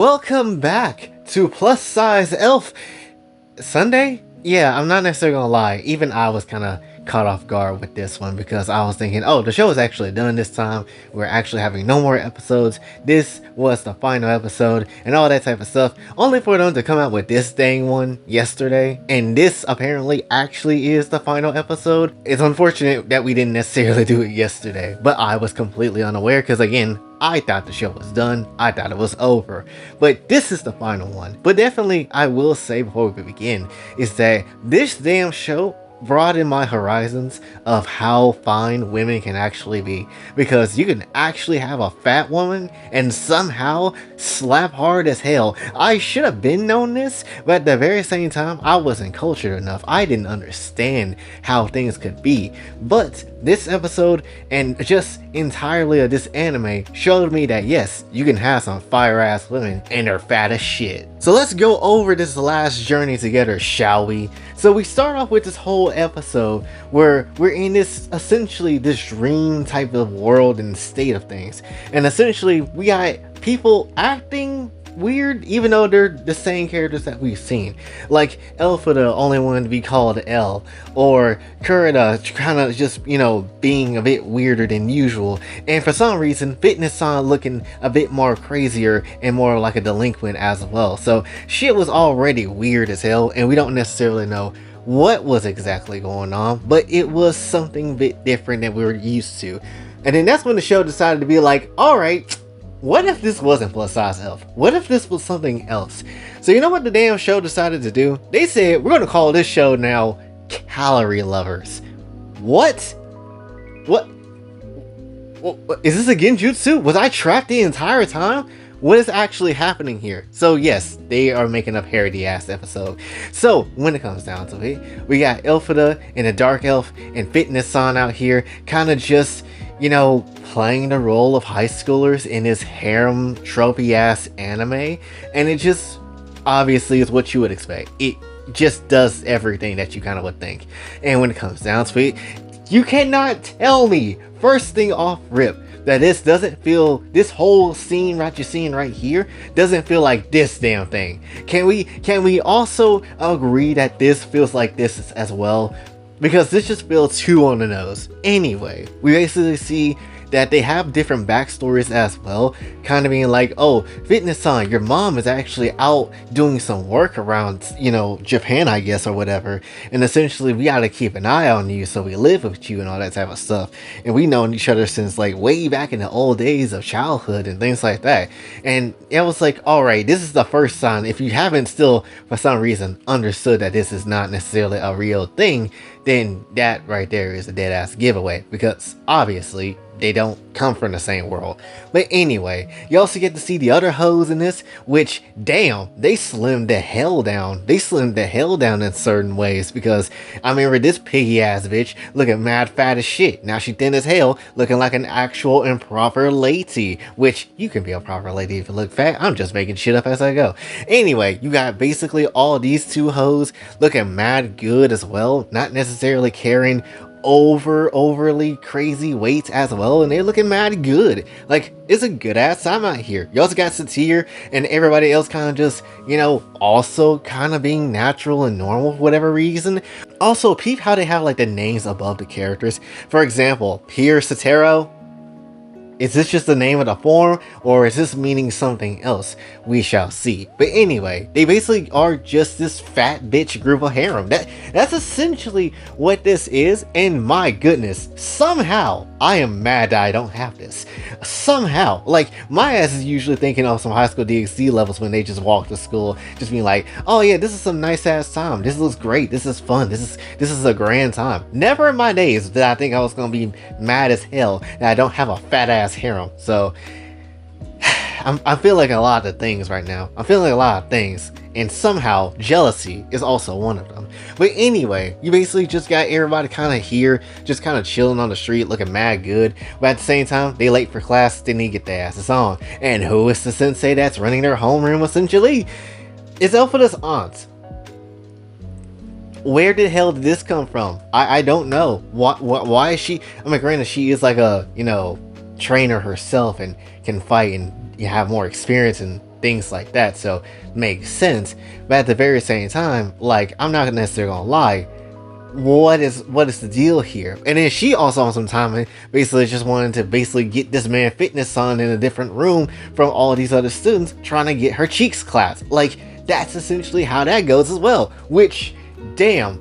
Welcome back to Plus Size Elf Sunday. Yeah, I'm not necessarily gonna lie, even I was kind of caught off guard with this one because I was thinking, oh, the show is actually done this time. We're actually having no more episodes. This was the final episode and all that type of stuff, only for them to come out with this dang one yesterday, and this apparently actually is the final episode. It's unfortunate that we didn't necessarily do it yesterday, but I was completely unaware because, again, I thought the show was done. I thought it was over. But this is the final one. But definitely, I will say before we begin, is that this damn show broadened my horizons of how fine women can actually be. Because you can actually have a fat woman and somehow slap hard as hell. I should have been known this, but at the very same time, I wasn't cultured enough. I didn't understand how things could be. But this episode, and just entirely of this anime, showed me that yes, you can have some fire ass women and they're fat as shit. So let's go over this last journey together, shall we? So we start off with this whole episode where we're in this, essentially this dream type of world and state of things. And essentially we got people acting weird, even though they're the same characters that we've seen. Like Elphida only wanted to be called L, or Kurita kind of just, being a bit weirder than usual. And for some reason, Fitness-san looking a bit more crazier and more like a delinquent as well. So shit was already weird as hell, and we don't necessarily know what was exactly going on, but it was something a bit different than we were used to. And then that's when the show decided to be like, alright, what if this wasn't Plus Size Elf? What if this was something else? So you know what the damn show decided to do? They said, we're going to call this show now Calorie Lovers. What? What? Is this a genjutsu? Was I trapped the entire time? What is actually happening here? So yes, they are making a parody ass episode. So when it comes down to it, we got Elphida and a Dark Elf and Fitness-san out here kind of just, playing the role of high schoolers in this harem tropey ass anime, and it just obviously is what you would expect. It just does everything that you kind of would think. And when it comes down to it, you cannot tell me first thing off rip that this whole scene right you're seeing right here doesn't feel like this damn thing. Can we also agree that this feels like this as well? Because this just feels too on the nose. Anyway, we basically see that they have different backstories as well, kind of being like, oh, Fitness-san, your mom is actually out doing some work around, Japan, I guess, or whatever, and essentially we gotta keep an eye on you, so we live with you and all that type of stuff, and we known each other since like way back in the old days of childhood and things like that. And it was like, alright, this is the first sign, if you haven't still for some reason understood that this is not necessarily a real thing, then that right there is a dead ass giveaway, because obviously they don't come from the same world. But anyway, you also get to see the other hoes in this, which, damn, they slimmed the hell down. They slimmed the hell down in certain ways, because I remember this piggy ass bitch looking mad fat as shit. Now she thin as hell, looking like an actual and proper lady, which you can be a proper lady if you look fat. I'm just making shit up as I go. Anyway, you got basically all these two hoes looking mad good as well, not necessarily carrying overly crazy weights as well, and they're looking mad good. Like, it's a good ass time out here. You also got Satir and everybody else kind of just, also kind of being natural and normal for whatever reason. Also, peep how they have like the names above the characters. For example, Pierre Sotero. Is this just the name of the form, or is this meaning something else? We shall see. But anyway, they basically are just this fat bitch group of harem. That's essentially what this is, and my goodness, somehow, I am mad that I don't have this. Somehow. Like, my ass is usually thinking of some high school DxD levels when they just walk to school, just being like, oh yeah, this is some nice ass time. This looks great. This is fun. This is a grand time. Never in my days did I think I was gonna be mad as hell that I don't have a fat ass harem. So I feel like a lot of things right now. I'm feeling a lot of things, and somehow jealousy is also one of them. But anyway, you basically just got everybody kind of here, just kind of chilling on the street, looking mad good. But at the same time, they late for class, they need to get their asses on. And who is the sensei that's running their homeroom essentially? It's Elphida's aunt. Where the hell did this come from? I don't know. Why is she? I mean, granted, she is like a, trainer herself and can fight and have more experience and things like that. So makes sense. But at the very same time, like, I'm not necessarily gonna lie, what is the deal here? And then she also on some time and basically just wanted to basically get this man fitness on in a different room from all these other students, trying to get her cheeks clapped. Like, that's essentially how that goes as well. Which, damn,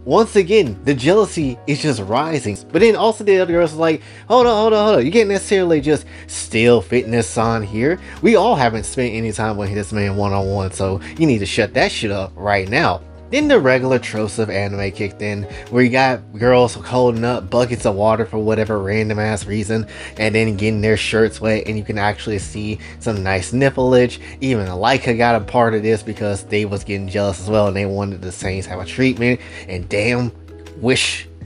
once again, the jealousy is just rising. But then also the other girls are like, hold on. You can't necessarily just steal fitness on here. We all haven't spent any time with this man one-on-one, so you need to shut that shit up right now. Then the regular tropes of anime kicked in, where you got girls holding up buckets of water for whatever random ass reason, and then getting their shirts wet, and you can actually see some nice nipplage. Even Leica got a part of this because they was getting jealous as well, and they wanted the same type of treatment. And damn,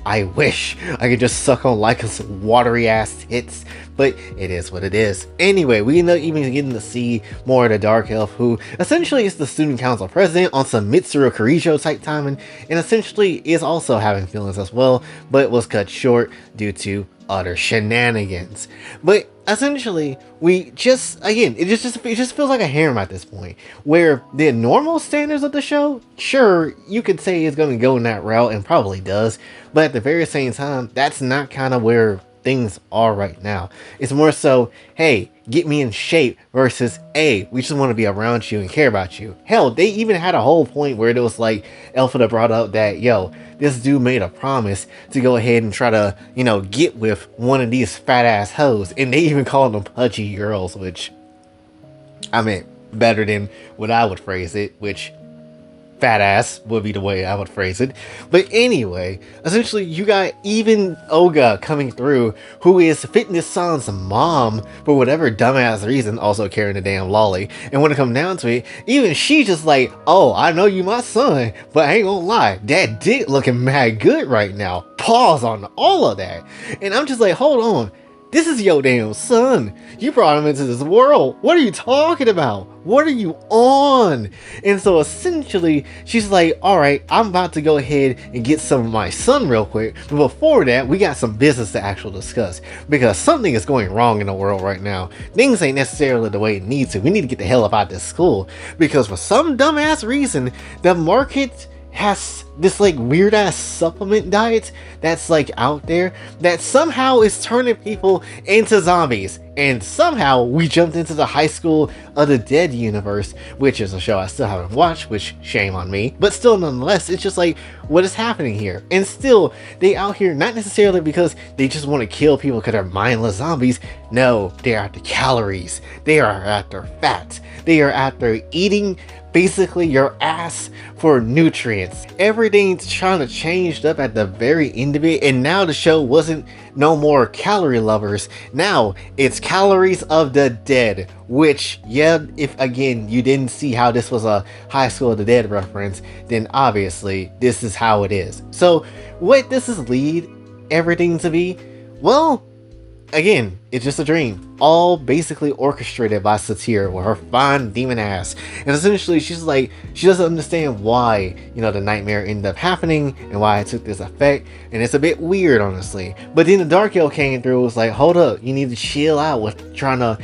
I wish I could just suck on Leica's watery ass tits, but it is what it is. Anyway, we end up even getting to see more of the Dark Elf, who essentially is the student council president on some Mitsuru Kirijo type timing, and essentially is also having feelings as well, but was cut short due to utter shenanigans. But essentially, we just, again, it just feels like a harem at this point, where the normal standards of the show, sure, you could say it's going to go in that route, and probably does, but at the very same time, that's not kind of where things are right now. It's more so, hey, get me in shape, versus, hey, we just want to be around you and care about you. Hell, they even had a whole point where it was like, Elphida brought up that, yo, this dude made a promise to go ahead and try to, get with one of these fat ass hoes, and they even called them pudgy girls, which, I mean, better than what I would phrase it, which, fat ass would be the way I would phrase it. But anyway, essentially you got even Oga coming through, who is Fitness-san's mom for whatever dumbass reason, also carrying a damn lolly. And when it comes down to it, even she just like, oh, I know you my son, but I ain't gonna lie, that dick looking mad good right now. Pause on all of that. And I'm just like, hold on. This is your damn son. You brought him into this world. What are you talking about? What are you on? And so essentially, she's like, all right, I'm about to go ahead and get some of my son real quick. But before that, we got some business to actually discuss, because something is going wrong in the world right now. Things ain't necessarily the way it needs to. We need to get the hell up out of this school, because for some dumbass reason, the market has this like weird ass supplement diet that's like out there that somehow is turning people into zombies. And somehow we jumped into the High School of the Dead universe, which is a show I still haven't watched, which shame on me, but still nonetheless, it's just like, what is happening here? And still, they out here not necessarily because they just want to kill people because they're mindless zombies. No, they are after calories, they are after fat, they are after eating basically your ass for nutrients. Everything's trying to change up at the very end of it, and now the show wasn't no more calorie lovers. Now it's calories of the dead, which, yeah, if again you didn't see how this was a High School of the Dead reference, then obviously this is how it is. So what does this lead everything to be? Well, again, it's just a dream, all basically orchestrated by Satir with her fine demon ass. And essentially she's like, she doesn't understand why, the nightmare ended up happening and why it took this effect, and it's a bit weird, honestly. But then the Dark Elf came through, was like, hold up, you need to chill out with trying to,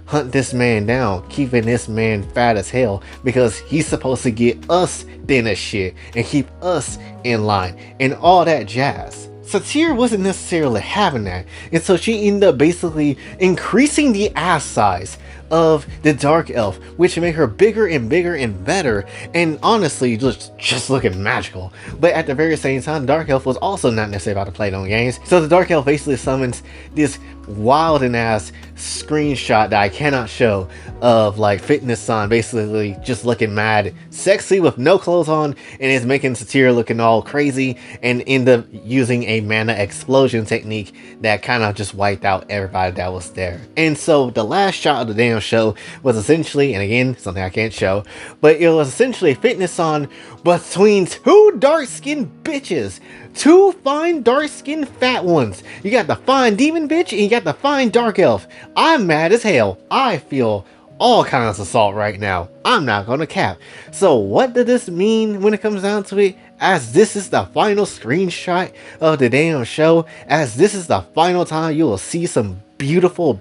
hunt this man down, keeping this man fat as hell, because he's supposed to get us thin as shit and keep us in line and all that jazz. Satir wasn't necessarily having that, and so she ended up basically increasing the ass size of the Dark Elf, which made her bigger and bigger and better, and honestly just looking magical. But at the very same time, Dark Elf was also not necessarily about to play no games, so the Dark Elf basically summons this wild and ass screenshot that I cannot show of like Fitness-san basically just looking mad sexy with no clothes on, and is making Satir looking all crazy, and end up using a mana explosion technique that kind of just wiped out everybody that was there. And so the last shot of the damn show was essentially, and again, something I can't show, but it was essentially Fitness-san between two dark-skinned bitches. Two fine dark-skinned fat ones. You got the fine demon bitch and you got the fine dark elf. I'm mad as hell. I feel all kinds of salt right now. I'm not gonna cap. So what does this mean when it comes down to it? As this is the final screenshot of the damn show, as this is the final time you will see some beautiful,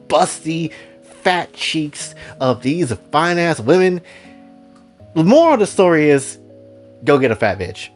busty, fat cheeks of these fine ass women. The moral of the story is, go get a fat bitch.